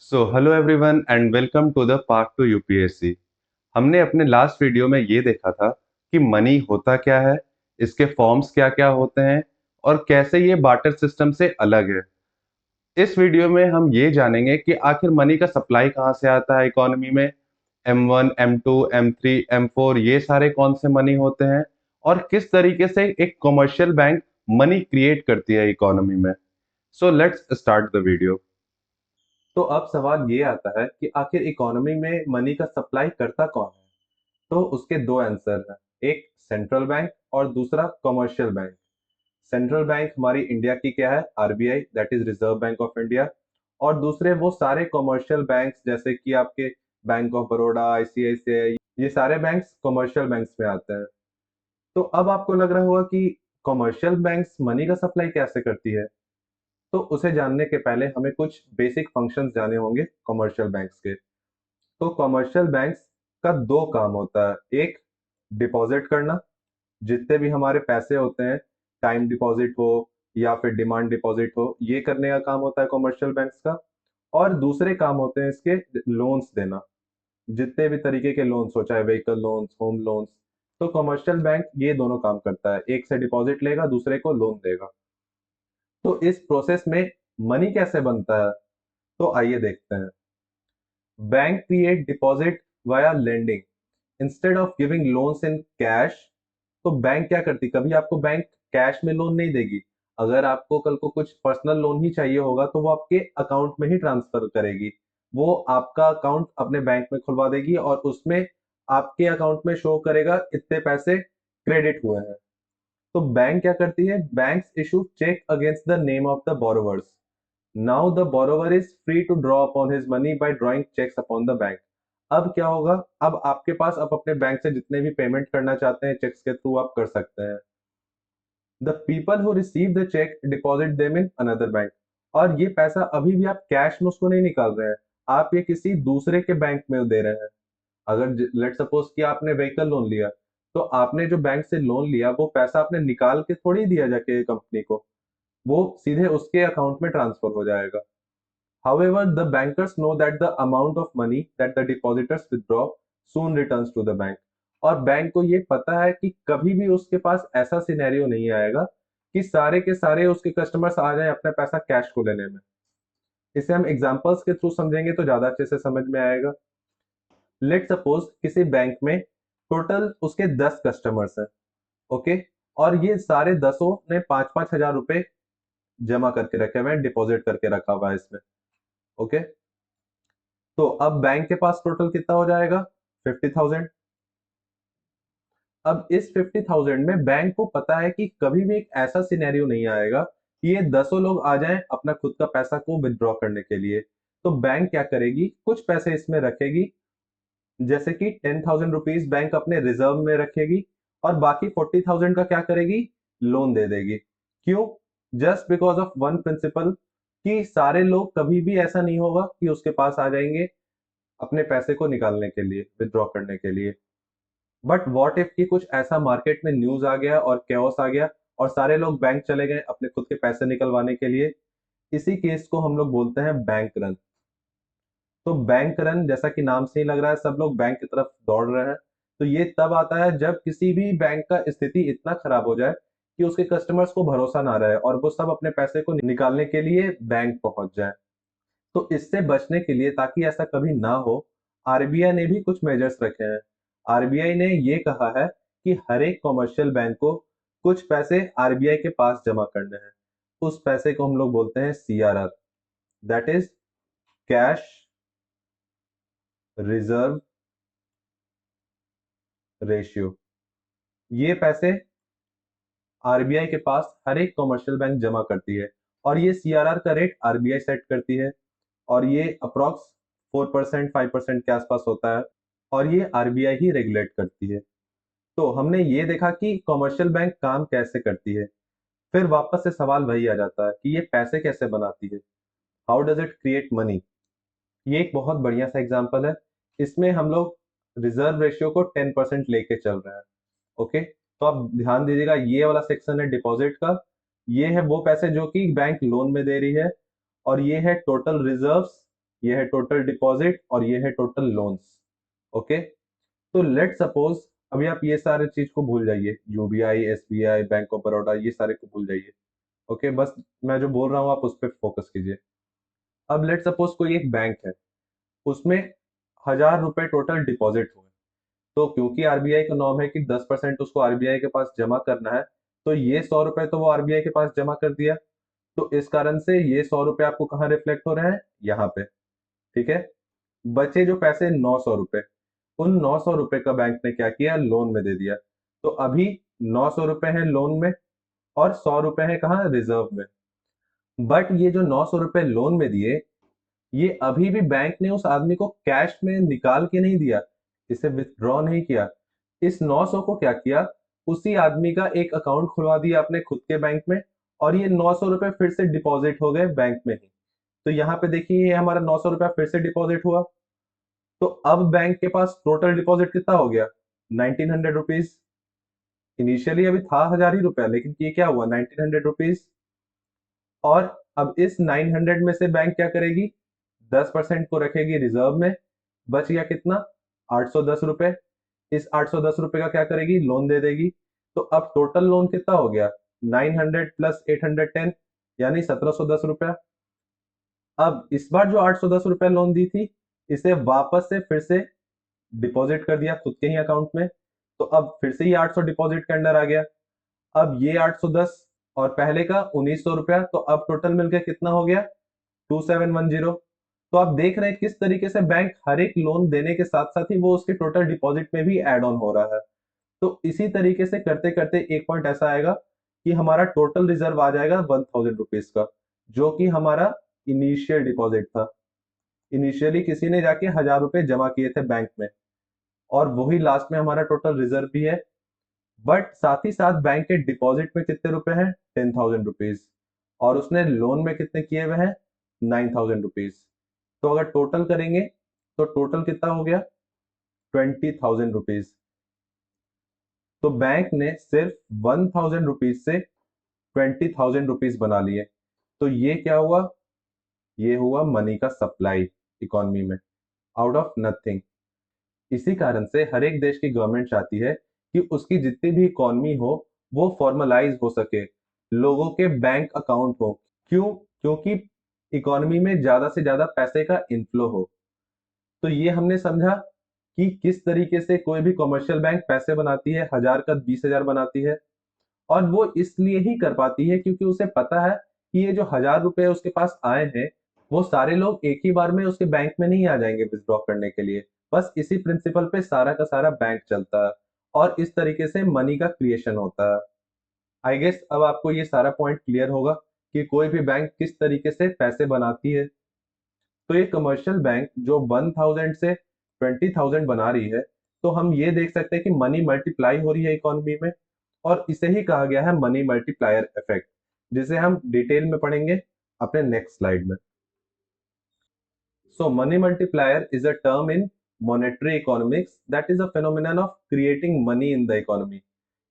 Hello everyone and welcome to the part two UPSC. हमने अपने last video में ये देखा था कि मनी होता क्या है, इसके फॉर्म्स क्या क्या होते हैं और कैसे ये बार्टर सिस्टम से अलग है। इस वीडियो में हम ये जानेंगे कि आखिर मनी का सप्लाई कहाँ से आता है इकोनॉमी में। M1, M2, M3, M4 ये सारे कौन से मनी होते हैं और किस तरीके से एक कमर्शियल बैंक मनी क्रिएट करती है इकोनॉमी में। So let's start the video. तो अब सवाल ये आता है कि आखिर इकोनॉमी में मनी का सप्लाई करता कौन है। तो उसके दो आंसर हैं, एक सेंट्रल बैंक और दूसरा कमर्शियल बैंक। सेंट्रल बैंक हमारी इंडिया की क्या है, RBI, that is reserve bank of India. और दूसरे वो सारे कमर्शियल बैंक्स जैसे कि आपके बैंक ऑफ बड़ौदा, आईसीआईसीआई, ये सारे बैंक्स कमर्शियल बैंक्स में आते हैं। तो अब आपको लग रहा होगा कि कमर्शियल बैंक्स मनी का सप्लाई कैसे करती है। तो उसे जानने के पहले हमें कुछ बेसिक फंक्शंस जाने होंगे कमर्शियल बैंक्स के। तो कमर्शियल बैंक्स का दो काम होता है, एक डिपॉजिट करना, जितने भी हमारे पैसे होते हैं, टाइम डिपॉजिट हो या फिर डिमांड डिपॉजिट हो, ये करने का काम होता है कमर्शियल बैंक्स का। और दूसरे काम होते हैं इसके लोन्स देना, जितने भी तरीके के लोन्स हो, चाहे व्हीकल लोन्स, होम लोन्स। तो कमर्शियल बैंक ये दोनों काम करता है, एक से डिपॉजिट लेगा, दूसरे को लोन देगा। तो इस प्रोसेस में मनी कैसे बनता है, तो आइए देखते हैं। Bank create deposit via lending instead of giving loans in cash. तो बैंक क्या करती, कभी आपको बैंक कैश में लोन नहीं देगी। अगर आपको कल को कुछ पर्सनल लोन ही चाहिए होगा तो वो आपके अकाउंट में ही ट्रांसफर करेगी। वो आपका अकाउंट अपने बैंक में खुलवा देगी और उसमें आपके अकाउंट में शो करेगा इतने पैसे क्रेडिट हुए हैं। तो बैंक क्या करती है, banks issue cheque against the name of the borrowers. Now the borrower is free to draw upon his money by drawing cheques upon the bank. अब क्या होगा, अब आपके पास आप अपने बैंक से जितने भी पेमेंट करना चाहते हैं चेक्स के थ्रू आप कर सकते हैं। The people who receive the cheque deposit them in another bank. और ये पैसा अभी भी आप कैश में उसको नहीं निकाल रहे हैं, आप ये किसी दूसरे के बैंक में दे रहे हैं। अगर लेट सपोज कि आपने व्हीकल लोन लिया, तो आपने जो बैंक से लोन लिया वो पैसा आपने निकाल के थोड़ी दिया जाके कंपनी को, वो सीधे उसके अकाउंट में ट्रांसफर हो जाएगा। However, the bankers know that the amount of money that the depositors withdraw soon returns to the bank। और बैंक को ये पता है कि कभी भी उसके पास ऐसा सिनेरियो नहीं आएगा कि सारे के सारे उसके कस्टमर्स आ जाएं अपना पैसा कैश को लेने में। इसे हम एग्जांपल्स के थ्रू समझेंगे तो ज्यादा अच्छे से समझ में आएगा। लेट सपोज किसी बैंक में टोटल उसके 10 कस्टमर्स हैं, ओके। और ये सारे दसों ने 5-5 हजार रुपए जमा करके रखे हुए हैं, डिपॉजिट करके रखा हुआ है इसमें, ओके। तो अब बैंक के पास टोटल कितना हो जाएगा, 50,000। अब इस 50,000 में बैंक को पता है कि कभी भी एक ऐसा सिनेरियो नहीं आएगा कि ये दसों लोग आ जाएं अपना खुद का पैसा को विदड्रॉ करने के लिए। तो बैंक क्या करेगी, कुछ पैसे इसमें रखेगी, जैसे कि 10,000 रुपीज बैंक अपने रिजर्व में रखेगी और बाकी 40,000 का क्या करेगी, लोन दे देगी। क्यों, just because of one principle, कि सारे लोग कभी भी ऐसा नहीं होगा कि उसके पास आ जाएंगे अपने पैसे को निकालने के लिए, विदड्रॉ करने के लिए। बट व्हाट इफ कि कुछ ऐसा मार्केट में न्यूज आ गया और कैओस आ गया और सारे लोग बैंक चले गए अपने खुद के पैसे निकलवाने के लिए। इसी केस को हम लोग बोलते हैं बैंक रन। तो बैंक रन जैसा कि नाम से ही लग रहा है, सब लोग बैंक की तरफ दौड़ रहे हैं। तो ये तब आता है जब किसी भी बैंक का स्थिति इतना खराब हो जाए कि उसके कस्टमर्स को भरोसा ना रहे और वो सब अपने पैसे को निकालने के लिए बैंक पहुंच जाए। तो इससे बचने के लिए, ताकि ऐसा कभी ना हो, आरबीआई ने भी कुछ मेजर्स रखे हैं। आरबीआई ने ये कहा है कि हर एक कमर्शियल बैंक को कुछ पैसे आरबीआई के पास जमा करने हैं। उस पैसे को हम लोग बोलते हैं CRR, that is cash reserve ratio. ये पैसे आरबीआई के पास हर एक कमर्शियल बैंक जमा करती है और ये सीआरआर का रेट आरबीआई सेट करती है। और ये अप्रोक्स 4% 5% के आसपास होता है और ये आरबीआई ही रेगुलेट करती है। तो हमने ये देखा कि कमर्शियल बैंक काम कैसे करती है। फिर वापस से सवाल वही आ जाता है कि ये पैसे कैसे बनाती है, how does it create money. ये एक बहुत बढ़िया सा एग्जांपल है। इसमें हम लोग रिजर्व रेशियो को 10% लेके चल रहे हैं, ओके। तो आप ध्यान दीजिएगा, ये वाला सेक्शन है डिपॉजिट का, ये है वो पैसे जो कि बैंक लोन में दे रही है, और ये है टोटल रिजर्व्स ये है टोटल डिपॉजिट और ये है टोटल लोन्स। ओके, तो लेट सपोज अभी आप ये सारे चीज को भूल जाइए, UBI, SBI, bank of Baroda, ये सारे को भूल जाइए। ओके, बस मैं जो बोल रहा हूँ आप उस पर फोकस कीजिए। अब लेट सपोज कोई एक बैंक है, उसमें 1,000 रुपए टोटल डिपॉजिट हुए। तो क्योंकि आरबीआई का नॉर्म है कि 10% उसको आरबीआई के पास जमा करना है, तो ये 100 रुपए तो वो आरबीआई के पास जमा कर दिया। तो इस कारण से ये 100 रुपए आपको कहाँ रिफ्लेक्ट हो रहे हैं, यहाँ पे। ठीक है, बचे जो पैसे 900 रुपए, उन 900 रुपए का बैंक ने क्या किया, लोन में दे दिया। तो अभी 900 रुपए हैं लोन में और 100 रुपए हैं कहाँ, रिजर्व में। बट ये जो 900 रुपए लोन में दिए, ये अभी भी बैंक ने उस आदमी को कैश में निकाल के नहीं दिया, इसे विथड्रॉ नहीं किया। इस 900 को क्या किया, उसी आदमी का एक अकाउंट खुलवा दिया अपने खुद के बैंक में, और ये 900 रुपए फिर से डिपॉजिट हो गए बैंक में ही। तो यहाँ पे देखिए, ये हमारा 900 रुपया फिर से डिपॉजिट हुआ। तो अब बैंक के पास टोटल डिपॉजिट कितना हो गया, 1900 रुपीज। इनिशियली अभी था 1,000 ही रुपया, लेकिन ये क्या हुआ, 1900 रुपीज। और अब इस 900 में से बैंक क्या करेगी, 10% को रखेगी रिजर्व में। बच गया कितना, 810 रुपए। इस 810 रुपए का क्या करेगी, लोन दे देगी। तो अब टोटल लोन कितना हो गया, 900 प्लस 810, यानी 1,710 रुपया। अब इस बार जो 810 रुपया लोन दी थी, इसे वापस से फिर से डिपॉजिट कर दिया खुद के ही अकाउंट में। तो अब फिर से ये 800 डिपॉजिट के अंडर आ गया। अब ये 810 और पहले का 1,900 रुपया, तो अब टोटल मिलकर कितना हो गया, 2710। तो आप देख रहे हैं किस तरीके से बैंक हर एक लोन देने के साथ साथ ही वो उसके टोटल डिपॉजिट में भी ऐड ऑन हो रहा है। तो इसी तरीके से करते करते एक पॉइंट ऐसा आएगा कि हमारा टोटल रिजर्व आ जाएगा 1,000 रुपीज का, जो कि हमारा इनिशियल डिपॉजिट था। इनिशियली किसी ने जाके 1,000 रुपए जमा किए थे बैंक में, और वही लास्ट में हमारा टोटल रिजर्व भी है। बट साथ ही साथ बैंक के डिपॉजिट में कितने रुपए हैं, 10,000 रुपीज। और उसने लोन में कितने किए हुए हैं, 9,000 रुपीज। तो अगर टोटल करेंगे तो टोटल कितना हो गया, 20,000 रुपीज। तो बैंक ने सिर्फ 1,000 रुपीज से 20,000 रुपीज बना लिए। तो ये क्या हुआ, ये हुआ मनी का सप्लाई इकोनॉमी में, आउट ऑफ नथिंग। इसी कारण से हर एक देश की गवर्नमेंट चाहती है कि उसकी जितनी भी इकोनॉमी हो वो फॉर्मलाइज हो सके, लोगों के बैंक अकाउंट हो। क्यों, क्योंकि इकोनॉमी में ज्यादा से ज्यादा पैसे का इनफ्लो हो। तो ये हमने समझा कि किस तरीके से कोई भी कमर्शियल बैंक पैसे बनाती है, 1,000 का 20,000 बनाती है। और वो इसलिए ही कर पाती है क्योंकि उसे पता है कि ये जो 1,000 रुपए उसके पास आए हैं, वो सारे लोग एक ही बार में उसके बैंक में नहीं आ जाएंगे विथड्रॉ करने के लिए। बस इसी प्रिंसिपल पे सारा का सारा बैंक चलता है, और इस तरीके से मनी का क्रिएशन होता है। आई गेस अब आपको ये सारा पॉइंट क्लियर होगा कि कोई भी बैंक किस तरीके से पैसे बनाती है। तो ये कमर्शियल बैंक जो 1,000 से 20,000 बना रही है, तो हम ये देख सकते हैं कि मनी मल्टीप्लाई हो रही है इकोनॉमी में। और इसे ही कहा गया है मनी मल्टीप्लायर इफेक्ट, जिसे हम डिटेल में पढ़ेंगे अपने नेक्स्ट स्लाइड में। So money multiplier is a term in monetary economics that is a phenomenon of creating money in the economy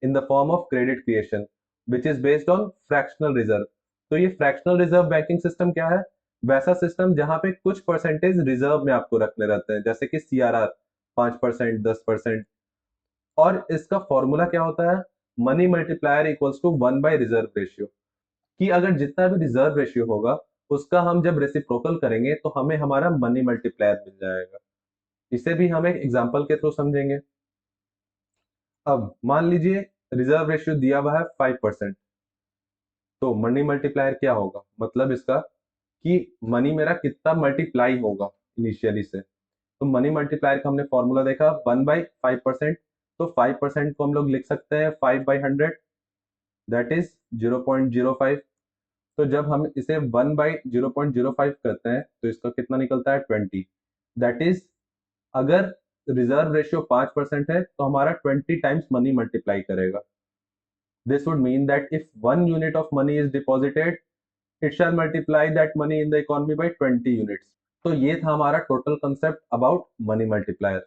in the form of credit creation, which is based on fractional reserve. तो ये fractional reserve banking system क्या है, वैसा system जहां पे कुछ percentage reserve में आपको रखने रहते हैं, जैसे कि सीआरआर 5%, 10%। और इसका फॉर्मूला क्या होता है, मनी मल्टीप्लायर इक्वल्स टू 1/रिजर्व रेशियो। कि अगर जितना भी रिजर्व रेशियो होगा, उसका हम जब रेसिप्रोकल करेंगे तो हमें हमारा मनी मल्टीप्लायर मिल जाएगा। इसे भी हम एक एग्जांपल के थ्रू समझेंगे। अब मान लीजिए रिजर्व रेशियो दिया हुआ है 5%। तो मनी मल्टीप्लायर क्या होगा, मतलब इसका कि मनी मेरा कितना मल्टीप्लाई होगा इनिशियली से। तो मनी मल्टीप्लायर का हमने फॉर्मूला देखा 1/5%। तो 5% को हम लोग लिख सकते हैं 5/100, दैट इज 0.05। तो जब हम इसे 1/0.05 करते हैं तो इसका कितना निकलता है, 20। दैट इज, अगर रिजर्व रेशियो 5% है तो हमारा 20 टाइम्स मनी मल्टीप्लाई करेगा। This would mean that if 1 unit of money is deposited, it shall multiply that money in the economy bye 20 units. तो ये था हमारा total concept about money multiplier.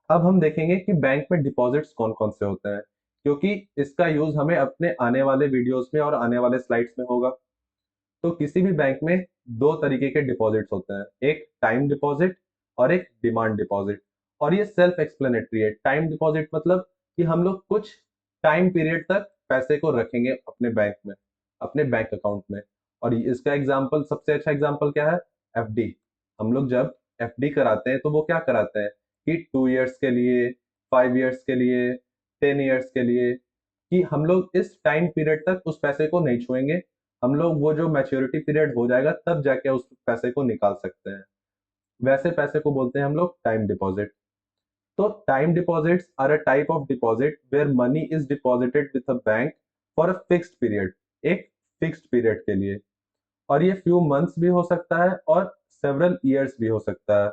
अब हम देखेंगे कि बैंक में डिपॉजिट्स कौन कौन से होते हैं, क्योंकि इसका यूज हमें अपने आने वाले वीडियोस में और आने वाले स्लाइड्स में होगा। तो किसी भी बैंक में दो तरीके के डिपॉजिट्स होते हैं, एक टाइम डिपॉजिट और एक डिमांड डिपॉजिट। और ये सेल्फ एक्सप्लेनेटरी है। टाइम डिपॉजिट मतलब कि हम लोग कुछ टाइम पीरियड तक पैसे को रखेंगे अपने बैंक में, अपने बैंक अकाउंट में। और इसका एग्जांपल, सबसे अच्छा एग्जांपल क्या है? एफडी। हम लोग जब एफडी कराते हैं तो वो क्या कराते हैं कि 2 इयर्स के लिए, 5 इयर्स के लिए, 10 इयर्स के लिए, कि हम लोग इस टाइम पीरियड तक उस पैसे को नहीं छुएंगे। हम लोग वो जो मैच्योरिटी पीरियड हो जाएगा तब जाके उस पैसे को निकाल सकते हैं। वैसे पैसे को बोलते हैं हम लोग टाइम डिपॉजिट। तो time deposits are a type of deposit where money is deposited with a bank for a fixed period, एक फिक्स्ड पीरियड के लिए। और ये फ्यू मंथ्स भी हो सकता है और सेवरल ईयर्स भी हो सकता है।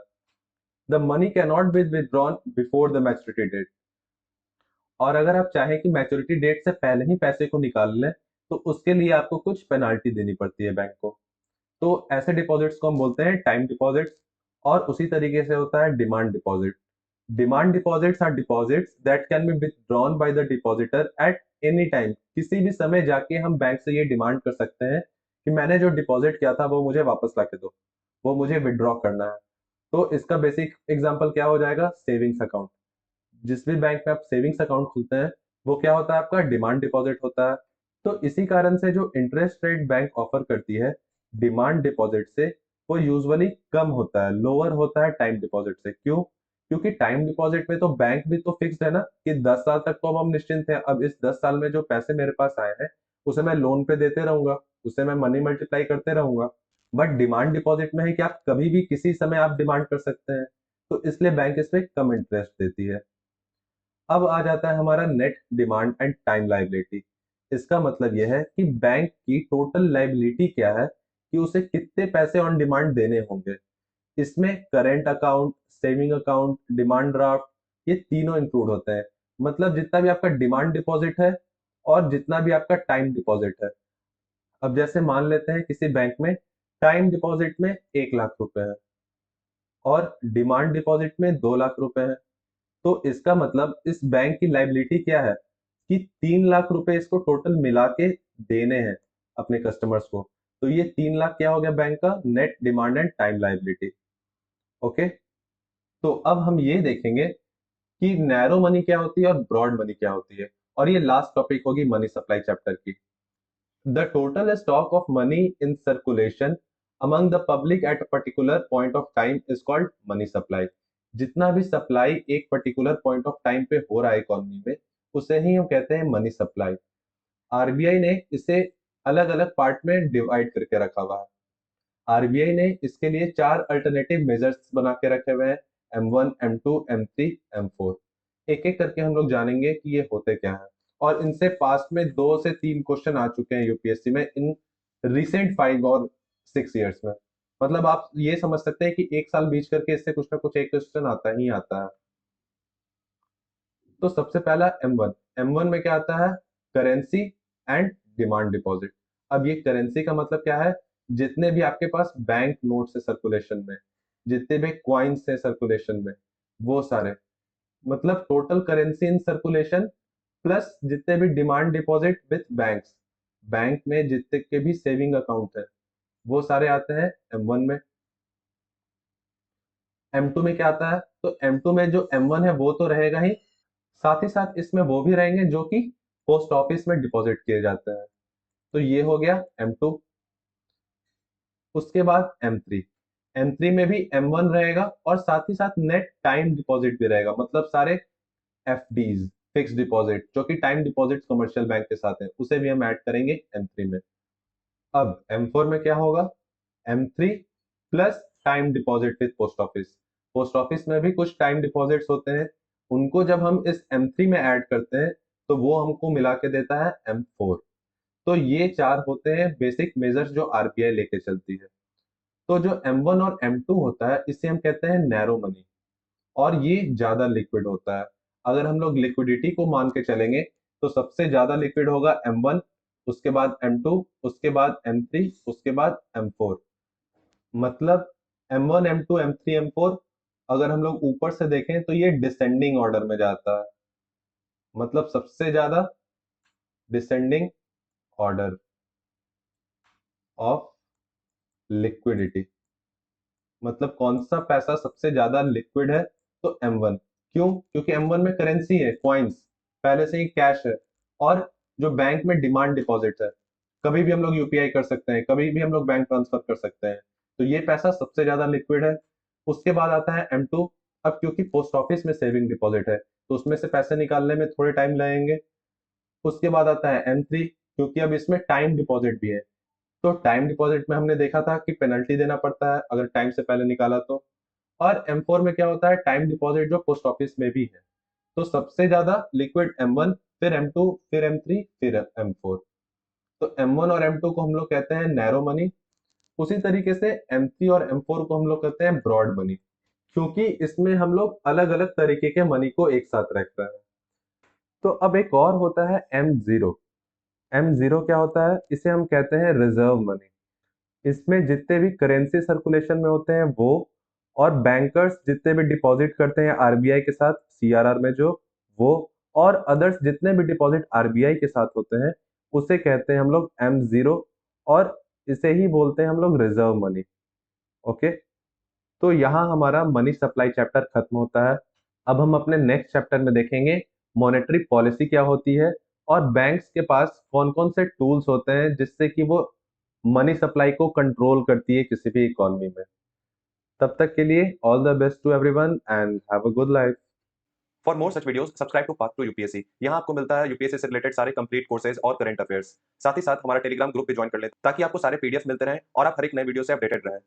The money can not be withdrawn before the maturity date. और अगर आप चाहें कि मैच्योरिटी डेट से पहले ही पैसे को निकाल लें तो उसके लिए आपको कुछ पेनाल्टी देनी पड़ती है बैंक को। तो ऐसे डिपॉजिट्स को हम बोलते हैं टाइम डिपॉजिट्स। और उसी तरीके से होता है demand deposit. Demand deposits are deposits that can be withdrawn by the depositor at any time. किसी भी समय जाके हम बैंक से ये डिमांड कर सकते हैं कि मैंने जो डिपॉजिट किया था वो मुझे वापस ला के दो, वो मुझे विड्रॉ करना है। तो इसका बेसिक एग्जांपल क्या हो जाएगा? Savings account. जिस भी बैंक में आप सेविंग्स अकाउंट खोलते हैं वो क्या होता है? आपका डिमांड डिपॉजिट होता है। तो इसी कारण से जो इंटरेस्ट रेट बैंक ऑफर करती है डिमांड डिपॉजिट से, वो यूजुअली कम होता है, लोअर होता है टाइम डिपॉजिट से। क्यों? क्योंकि टाइम डिपॉजिट में तो बैंक भी तो फिक्स्ड है ना कि 10 साल तक तो अब हम निश्चिंत हैं। अब इस 10 साल में जो पैसे मेरे पास आए हैं उसे मैं लोन पे देते रहूंगा, उसे मैं मनी मल्टीप्लाई करते रहूंगा। बट डिमांड डिपॉजिट में है कि आप कभी भी किसी समय आप डिमांड कर सकते हैं। तो इसलिए बैंक इस पे कम इंटरेस्ट देती है। अब आ जाता है हमारा net demand and time liability. इसका मतलब यह है कि बैंक की टोटल लायबिलिटी क्या है, कि उसे कितने पैसे ऑन डिमांड देने होंगे। इसमें current account, saving account, demand draft, ये तीनों इंक्लूड होते हैं। मतलब जितना भी आपका डिमांड डिपॉजिट है और जितना भी आपका टाइम डिपॉजिट है। अब जैसे मान लेते हैं किसी बैंक में टाइम डिपॉजिट में 1 लाख रुपए है और डिमांड डिपॉजिट में 2 लाख रुपए है। तो इसका मतलब इस बैंक की लायबिलिटी क्या है कि 3 लाख रुपए इसको टोटल मिला के देने हैं अपने कस्टमर्स को। तो ये 3 लाख क्या हो गया बैंक का net demand and time liability. Okay. तो अब हम ये देखेंगे कि नैरो मनी क्या होती है और ब्रॉड मनी क्या होती है। और ये लास्ट टॉपिक होगी मनी सप्लाई चैप्टर की। The total stock of money in circulation among the public at a particular point of time is called money supply. जितना भी सप्लाई एक पर्टिकुलर पॉइंट ऑफ टाइम पे हो रहा है इकोनॉमी में, उसे ही हम कहते हैं मनी सप्लाई। आरबीआई ने इसे अलग अलग पार्ट में डिवाइड करके रखा हुआ है। आरबीआई ने इसके लिए 4 अल्टरनेटिव मेजर्स बना के रखे हुए हैं, M1, M2, M3, M4। एक एक करके हम लोग जानेंगे कि ये होते क्या है। और इनसे पास्ट में 2 से 3 क्वेश्चन आ चुके हैं यूपीएससी में इन रिसेंट 5 और 6 इयर्स में। मतलब आप ये समझ सकते हैं कि एक साल बीच करके इससे कुछ ना कुछ एक क्वेश्चन आता ही आता है। तो सबसे पहला M1। M1 में क्या आता है? Currency and demand deposit. अब ये करेंसी का मतलब क्या है? जितने भी आपके पास बैंक नोट से सर्कुलेशन में, जितने भी क्वाइंस है सर्कुलेशन में, वो सारे, मतलब total currency in circulation plus जितने भी demand deposit with banks, bank में जितने के भी सेविंग अकाउंट है वो सारे आते हैं M1 में। M2 में क्या आता है? तो M2 में जो M1 है वो तो रहेगा ही, साथ ही साथ इसमें वो भी रहेंगे जो कि पोस्ट ऑफिस में डिपॉजिट किए जाते हैं। तो ये हो गया M2। उसके बाद M3। M3 में भी M1 रहेगा और साथ ही साथ नेट टाइम डिपॉजिट भी रहेगा, मतलब सारे एफडीज, फिक्स डिपॉजिट, जो कि टाइम डिपॉजिट कमर्शियल बैंक के साथ है, उसे भी हम ऐड करेंगे M3 में। अब M4 में क्या होगा? M3 plus time deposit with post office. Post office में भी कुछ टाइम डिपॉजिट्स होते हैं, उनको जब हम इस M3 में ऐड करते हैं तो वो हमको मिला के देता है M4। तो ये 4 होते हैं बेसिक मेजर्स जो आरबीआई लेके चलती है। तो जो M1 और M2 होता है इसे हम कहते हैं नैरो मनी, और ये ज्यादा लिक्विड होता है। अगर हम लोग लिक्विडिटी को मान के चलेंगे तो सबसे ज्यादा लिक्विड होगा M1, उसके बाद M2, उसके बाद M3, उसके बाद M4। मतलब M1, M2, M3, M4 अगर हम लोग ऊपर से देखें तो ये डिसेंडिंग ऑर्डर में जाता है। मतलब सबसे ज्यादा डिसेंडिंग ऑर्डर ऑफ लिक्विडिटी, मतलब कौन सा पैसा सबसे ज्यादा लिक्विड है, तो M1। क्यों? क्योंकि M1 में करेंसी है, कॉइन्स, पहले से ही कैश है, और जो बैंक में डिमांड डिपॉजिट है, कभी भी हम लोग यूपीआई कर सकते हैं, कभी भी हम लोग बैंक ट्रांसफर कर सकते हैं, तो ये पैसा सबसे ज्यादा लिक्विड है। उसके बाद आता है M2। अब क्योंकि पोस्ट ऑफिस में सेविंग डिपॉजिट है, तो उसमें से पैसे निकालने में थोड़े टाइम लगेंगे। उसके बाद आता है M3, क्योंकि अब इसमें टाइम डिपॉजिट भी है, तो टाइम डिपॉजिट में हमने देखा था कि पेनल्टी देना पड़ता है अगर टाइम से पहले निकाला तो। और M4 में क्या होता है, टाइम डिपॉजिट जो पोस्ट ऑफिस में भी है। तो सबसे ज्यादा लिक्विड M1, फिर M2, फिर M3, फिर M4। तो M1 और M2 को हम लोग कहते हैं नैरो मनी। उसी तरीके से M3 और M4 को हम लोग कहते हैं ब्रॉड मनी, क्योंकि इसमें हम लोग अलग अलग तरीके के मनी को एक साथ रखते हैं। तो अब एक और होता है M0। M0 क्या होता है, इसे हम कहते हैं रिजर्व मनी। इसमें जितने भी करेंसी सर्कुलेशन में होते हैं वो, और बैंकर्स जितने भी डिपॉजिट करते हैं आरबीआई के साथ सीआरआर में जो, वो, और अदर्स जितने भी डिपॉजिट आरबीआई के साथ होते हैं, उसे कहते हैं हम लोग M0, और इसे ही बोलते हैं हम लोग रिजर्व मनी। ओके, तो यहाँ हमारा मनी सप्लाई चैप्टर खत्म होता है। अब हम अपने नेक्स्ट चैप्टर में देखेंगे मॉनेटरी पॉलिसी क्या होती है, और बैंक्स के पास कौन कौन से टूल्स होते हैं जिससे कि वो मनी सप्लाई को कंट्रोल करती है किसी भी इकोनॉमी में। तब तक के लिए all the best to everyone and have a good life. For more such videos subscribe to path to UPSC. यहाँ आपको मिलता है यूपीएससी से रिलेटेड सारे कंप्लीट कोर्सेज और करंट अफेयर्स। साथ ही साथ हमारा टेलीग्राम ग्रुप भी ज्वाइन कर लें ताकि आपको सारे पीडीएफ मिलते रहें और आप हर एक नए वीडियो से अपडेटेड रहें।